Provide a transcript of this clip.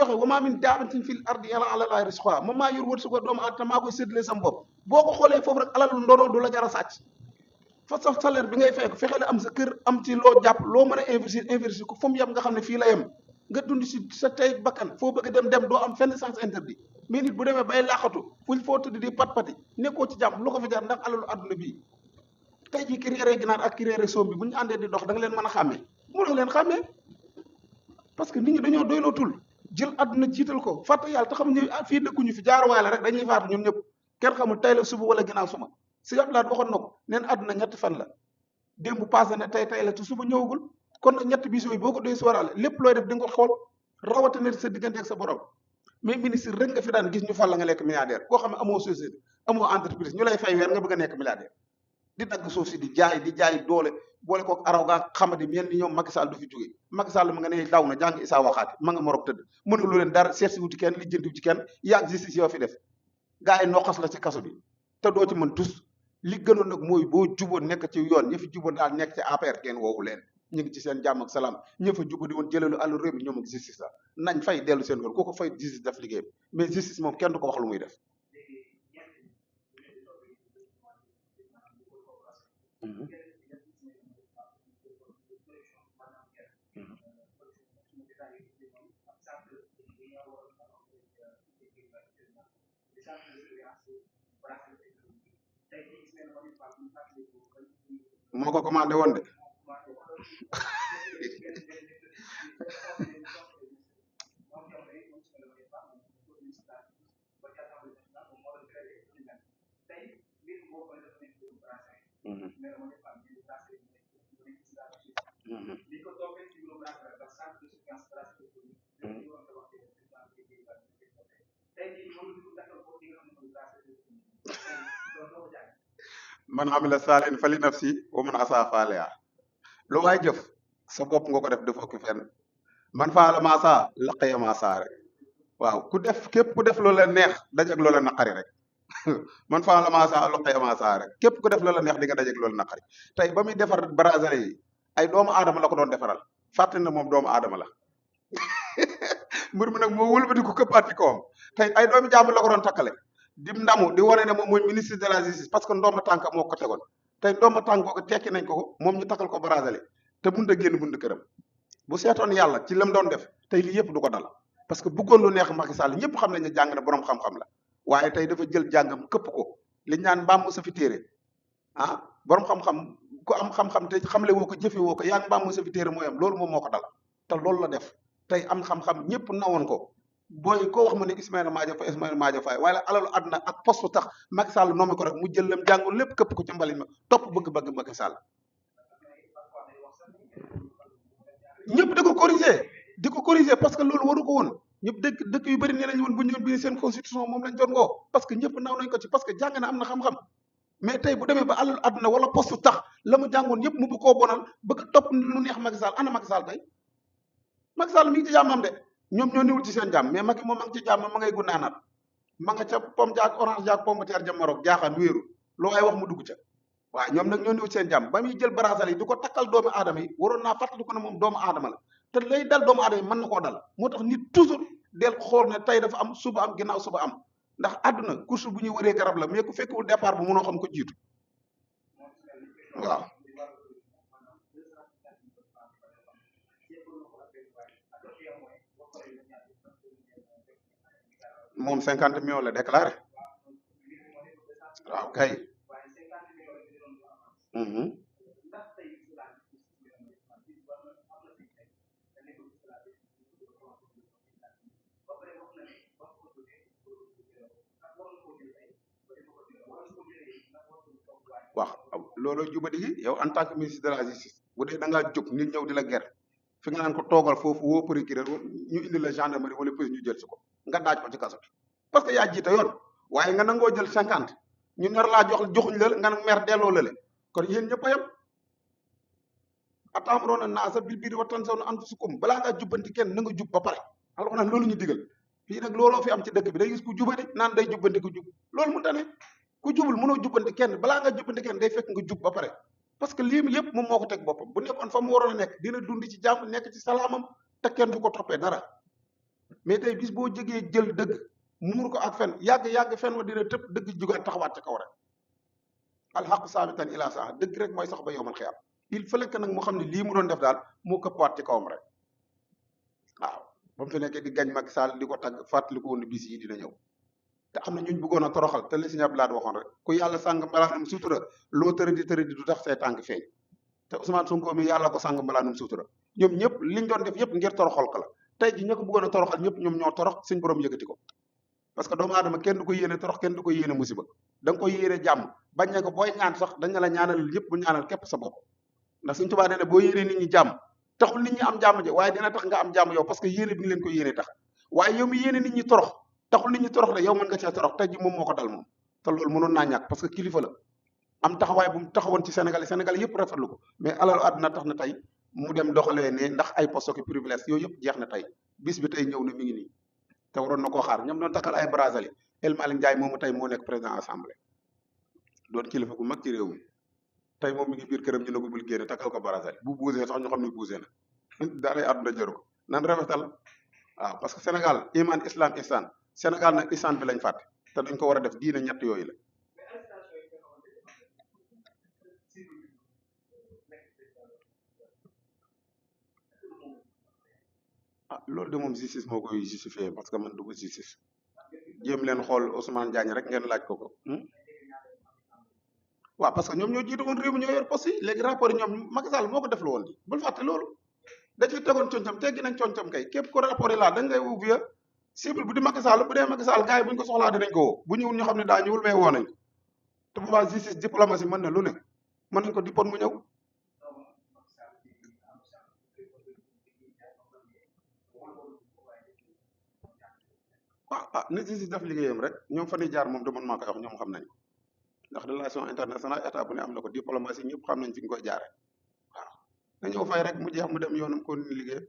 joxe wa maa min daabatin fil ardi illaa alaa llaahi rizquhaa moom maa yor wërsëgu doomu aadama maa koy séddale sama bopp boo ko xoolee foofu rek alalu ndono du la jar a sàcc fa sa salaire bi ngay fay ko fexe la am sa kër am ci loo jàpp loo mën a investir ko fu mu yem nga xam ne fii la yem nga dund si sa tey bakkan foo bëgg dem doo am fenn sens interdit mais nit bu demee bay laaxatu fuñ foo tëdd di pat-pati nekkoo ci jàmm lu ko fi jar ndax alalu àdduna bii tey jii ki réeree ginaar ak ki réeree soom bi bu ñu àndee di dox da nga leen mën a xàmmee mënoo leen xàmmee parce que nit ñi dañoo doylootul jël àdduna jiital ko fàtte yàlla te xam ñu fii dëkkuñu fi jaaruwaay la rek dañuy faatu ñun ñëpp kenn xamul tey la suba wala ginnaaw suma si ablaat waxoon na ko neen àdduna ñetti fan la démb passé na tey la te suba ñëwagul kon nag ñetti bis yooyu boo ko doy sóoraale lépp looy def di nga ko xool rawatina sa diggante ak sa borom mais ministre rek nga fi daan gis ñu fal la nga nekk milliardaire koo xam ne amoo société amoo entreprise ñu lay fay weer nga bëgg a nekk milliardaire di dagg suuf si di jaay doole boole kook araw gaa xamadi mel ni ñoom Macky Sall du fi jóge Macky Sall ma nga ne daw na jàng Issa waxaati ma nga Maroc tëdd mënulu leen dara seet si wuti kenn lijjanti ci kenn yaag justice yoo fi def gars yi noqas la ci kaso bi te doo ci mën tus li gënoon nag mooy boo juboon nekk ci yoon ña fi juboon daal nekk ci APR kenn woowu leen ñu ngi ci seen jàmm ak salaam ña fa jubadi woon jëlalu àllu réew mi ñoom ak justice la nañ fay dellu seen kër ko fay justice def liggéeyam mais justice moom kenn du ko wax lu muy def moo ko commandé woon de man amila saalihin fali nafsi wa man asaa faaleha lu waay jëf sa bopp nga ko def defoo ko fenn man faala maasaa laqaya maasaa rek waaw képp ku def loola neex dajeg loola naqari rek man faala maasaa laqaya maasaa rek képp ku def loola neex di nga dajeg loola naqari tey ba muy defar bracelet yi ay doomu aadama la ko doon defaral fàtte na moom doomu aadama la mbir mi nag moo wëlbati ko këppaat ci kawam tey ay doomi jàmbur la ko doon takkale di ndamu di wane ne moom mooy ministre de la justice parce que ndomba tànk moo ko tegoon tey ndomba tànk ko tekki nañ ko moom ñu takkal ko bracelet te mënut a génn bunt këram bu seetoon yàlla ci lam doon def tey lii yëpp du ko dal parce que bëggoon lu neex Macky Sall ñëpp xam nañ ne jàng na borom xam-xam la waaye tey dafa jël jàngam këpp ko liñ naan mbaam sa fi téere ah borom xam-xam ku am xam-xam te xamle woo ko jëfe woo ko yaa ngi mbaam sa fi téere mooy am loolu moom moo ko dal te loolu la def tey am xam-xam ñëpp nawoon ko booy koo wax ma ne Ismaïla Madior Faye waaye alalu àdduna ak poste tax Macky Sall nommé ko rek mu jël lam jàngul lépp këpp ko ci mbalit ma topp bëgg-bëgg Macky Sall ñëpp di ko corriger parce que loolu waru ko woon ñëpp dëkk yu bëri nee nañ woon bu ñu bi seen constitution moom lañ doon ngoo parce que ñëpp naw nañ ko ci parce que jàng na am na xam-xam mais tey bu demee ba alalu àdduna wala poste tax la mu jàngoon yëpp mu bu koo bonal bëgg topp lu neex Macky Sall ana Macky Sall tey Macky Sall mi ngi ci jàmmam de ñoom ñoo niwul ci seen jàmm mais Macky moom ma ngi ci jàmm ma ngay gunnaanaat ma nga ca pomme jaak orange jaak pomme de terre ja Maroc jaaxaan wéeru loo ay wax mu dugg ca waaw ñoom nag ñoo niwul ci seen jàmm ba muy jël bracelet yi di ko takkal doomu aadama yi waroon naa fàttali ko ne moom doomu aadama la te lay dal doomu aadama yi mën na koo dal moo tax nit toujours del xool ne tey dafa am suba am ginnaaw suba am ndax àdduna course bu ñuy wëree garab la mais ku fekkul départ bu mënoo xam ko jiitu waaw moom 50 millions la déclaré waaw kay wax loolu jubadi gi yow en tant que ministre de la justice bu dee da ngaa jóg nit ñëw di la ger fi nga naan ko toogal foofu woo procureur ñu indi la gendarmerie wala police ñu jël si ko nga daaj ko ci kaso bi parce que yaa jiite yoon waaye nga nangoo jël 50 ñu nar laa joxuñ la nga mer delloo la kon yéen ñëpp a yem atamroona naasa bil birri wa tansawna anfusakum balaa ngaa jubbanti kenn na nga jub ba pare alxuraan loolu ñu digal fii nag looloo fi am ci dëkk bi day gis ku jubati naan day jubbanti ku jub loolu mu tane ku jubul mënoo jubbanti kenn balaa nga jubbanti kenn day fekk nga jub ba pare parce que lii yëpp moom moo ko teg boppam bu nekkoon fa mu waroon a nekk dina dund ci jàmm nekk ci salaamam te kenn du ko toppee dara mais tey bis boo jegee jël dëgg muur ko ak fen yàgg-yàgg fen wa dina tëb dëgg jugaat taxawaat ca kaw rek alxaqu saabitan ila saa dëgg rek mooy sax ba yowmal xiyaam il fallait que nag mu xam ne lii mu doon def daal moo këppwaat ci kawam rek waaw ba mu fi nekkee di gañ Macky Sall di ko tagg fàttali ko woon ne bis yi dina ñëw te am na ñuñ bëggoon a toroxal te li si ñab laat waxoon rek ku yàlla sàng mbalaanum suutura loo tëradi du tax say tànk feeñ te Ousmane Sonko mi yàlla ko sàng mbalaanum suutura ñoom ñëpp liñ doon def yëpp ngir toroxal ko la tey ji ña ko bëggoon a toroxal ñëpp ñoom ñoo torox suñ borom yëkkati ko parce que doomu aadama kenn du ko yéene torox kenn du ko yéene musiba da nga koy yéene jàmm bañ ne ko booy ñaan sax dañ la ñaanal yëpp bu ñaanal képp sa bopp ndax suñ tubaa nee ne boo yéene nit ñi jàmm taxul nit ñi am jàmm je waaye dina tax nga am jàmm yow parce que yéene bi nga leen ko yéene tax waaye yow mi yéene nit ñi torox taxul nit ñi torox de yow mën nga cee torox tey ji moom moo ko dal moom te loolu mënoon naa ñàkk parce que kilifa la am taxawaay bu mu taxawoon ci Sénégal yëpp rafetlu ko mais alalu àdduna tax na tey mu dem doxalee ne ndax ay poste ki privilège yooyu yëpp jeex na tey bis bi tey ñëw na mi ngi nii te waroon na koo xaar ñoom doon takkal ay brasali El Malick Ndiaye moomu tey moo nekk président assemblée doon kilifa gu mag ci réew mi tey moom mi ngi biir këram ñu ne ko bul génne takkal ko brasali bu buusee sax ñu xam ne buusee na daaray àdduna jëru ko nan rafetal waaw parce que Sénégal iman islam ihsan Sénégal nag ihsan bi lañ fàtte te dañ ko war a def diine ñett yooyu la loolu de moom justice moo koy justifié parce que man du ko justice jéem leen xool Ousmane Diagne rek ngeen laaj ko ko waaw parce que ñoom ñoo jiitu woon réew mi ñoo yor poste yi léegi rapport yi ñoom Macky Sall moo ko def lu woon di bul fàtte loolu da ciy tegoon concam teggi nañ concam kay képp ko rapport yi laa dañ lay woo via cible bu di Macky Sall bu dee Macky Sall gars yi buñ ko soxlaa dinañ ko woo bu ñëwul ñu xam ne daa ñëwul mais woo nañ ko te bu baax justice diplomatie mën na lu ne mën nañ ko dippoon mu ñëw waaw ni justice def liggéeyam rek ñoom fa ni jaar moom de man maa koy wax ñoom xam nañ ko ndax relation internationale état bu ne am na ko diplomatie ñëpp xam nañ fi ñu koy jaare waaw na ñëw fay rek mu jeex mu dem yoonam ko ni liggéey